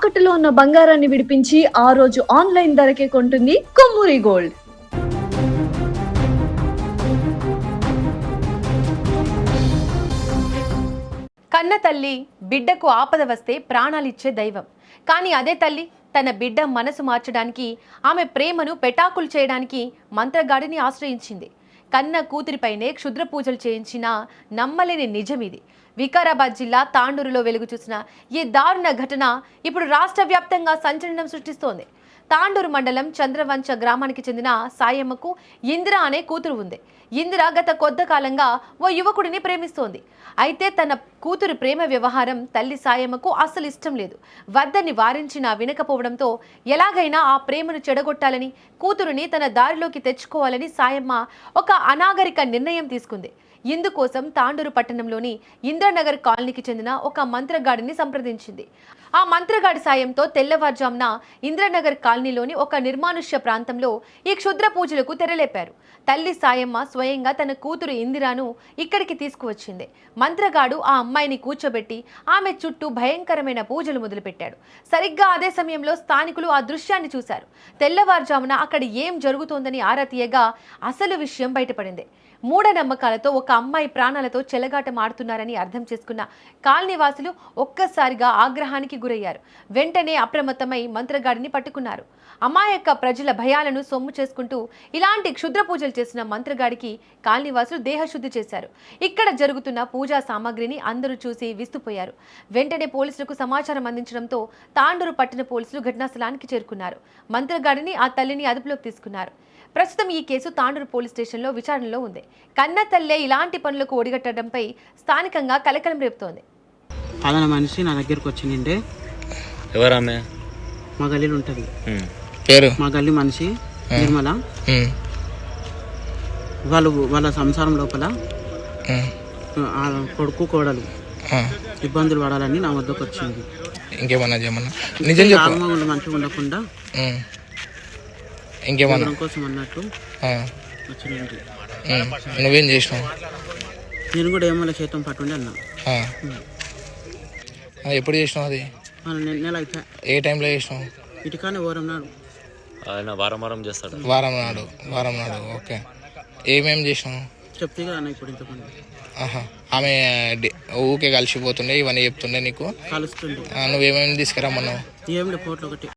తాకట్టులో ఉన్న బంగారాన్ని విడిపించి ఆ రోజు ఆన్లైన్ ధరకే కొంటుంది కొమ్మూరి గోల్డ్. కన్న తల్లి బిడ్డకు ఆపద వస్తే ప్రాణాలిచ్చే దైవం. కానీ అదే తల్లి తన బిడ్డ మనసు మార్చడానికి, ఆమె ప్రేమను పెటాకులు చేయడానికి మంత్రగాడిని ఆశ్రయించింది. కన్న కూతురిపైనే క్షుద్ర పూజలు చేయించిన నమ్మలేని నిజమిది. వికారాబాద్ జిల్లా తాండూరులో వెలుగు చూసిన ఈ దారుణ ఘటన ఇప్పుడు రాష్ట్ర వ్యాప్తంగా సంచలనం సృష్టిస్తోంది. తాండూరు మండలం చంద్రవంచ గ్రామానికి చెందిన సాయమ్మకు ఇందిర అనే కూతురు ఉంది. ఇందిర గత కొద్ది కాలంగా ఓ యువకుడిని ప్రేమిస్తోంది. అయితే తన కూతురు ప్రేమ వ్యవహారం తల్లి సాయమ్మకు అస్సలు ఇష్టం లేదు. వద్దని వారించినా వినకపోవడంతో ఎలాగైనా ఆ ప్రేమను చెడగొట్టాలని, కూతురుని తన దారిలోకి తెచ్చుకోవాలని సాయమ్మ ఒక అనాగరిక నిర్ణయం తీసుకుంది. ఇందుకోసం తాండూరు పట్టణంలోని ఇంద్రనగర్ కాలనీకి చెందిన ఒక మంత్రగాడిని సంప్రదించింది. ఆ మంత్రగాడి సాయంతో తెల్లవారుజామున ఇంద్రనగర్ కాలనీలోని ఒక నిర్మానుష్య ప్రాంతంలో ఈ క్షుద్ర పూజలకు తెరలేపారు. తల్లి సాయమ్మ స్వయంగా తన కూతురు ఇందిరాను ఇక్కడికి తీసుకువచ్చింది. మంత్రగాడు ఆ అమ్మాయిని కూర్చోబెట్టి ఆమె చుట్టూ భయంకరమైన పూజలు మొదలుపెట్టాడు. సరిగ్గా అదే సమయంలో స్థానికులు ఆ దృశ్యాన్ని చూశారు. తెల్లవారుజామున అక్కడ ఏం జరుగుతోందని ఆరా తీయగా అసలు విషయం బయటపడింది. మూఢనమ్మకాలతో ఒక అమ్మాయి ప్రాణాలతో చెలగాటం ఆడుతున్నారని అర్థం చేసుకున్న కాలనీవాసులు ఒక్కసారిగా ఆగ్రహానికి గురయ్యారు. వెంటనే అప్రమత్తమై మంత్రగాడిని పట్టుకున్నారు. అమాయక ప్రజల భయాలను సొమ్ము చేసుకుంటూ ఇలాంటి క్షుద్ర పూజలు చేసిన మంత్రగాడికి కాలనీవాసులు దేహశుద్ధి చేశారు. ఇక్కడ జరుగుతున్న పూజా సామాగ్రిని అందరూ చూసి విస్తుపోయారు. వెంటనే పోలీసులకు సమాచారం అందించడంతో తాండూరు పట్టణ పోలీసులు ఘటనా స్థలానికి చేరుకున్నారు. మంత్రగాడిని ఆ తల్లిని అదుపులోకి తీసుకున్నారు. ప్రస్తుతం ఈ కేసు తాండూరు పోలీస్ స్టేషన్లో విచారణలో ఉంది. కన్న తల్లే ఇలాంటి పనులకు ఒడిగట్టడంపై స్థానికంగా కలకలం రేపుతోంది. పలానా మనిషి నా దగ్గరకు వచ్చిందంటే ఎవరామె? మా గల్లీలో ఉంటుంది పేరు. మా గల్లీ మనిషి నిర్మల. వాళ్ళ సంసారం లోపల కొడుకు కోడలు ఇబ్బందులు పడాలని నా వద్దకు వచ్చింది. ఇంకేమన్నా చేయమన్నా నిజం చెప్పు. మంచిగా ఉండకుండా ఇంకేమన్నా కోసం అన్నట్టు వచ్చింది. నువ్వేం చేసినావు? నేను కూడా ఏమన్నా చేతం పట్టుండి అన్నా. ఎప్పుడు చేసినావు అది? నెల అయితే. ఏ టైంలో చేసినావు? ఇటుకానే వారం నాడు. ఆయన వారం చేస్తాడు. వారం నాడు. ఓకే. ఏమేమి చేసినావు? చెప్తే కదా అన్న ఇప్పుడు ఇంతకుముందు. ఆమె ఊకే కలిసిపోతుండే ఇవన్నీ చెప్తుండే నీకు? కలుస్తుండే. నువ్వేమేమి తీసుకురమ్మన్నావు? ఏం లేదు, ఫోటో ఒకటి.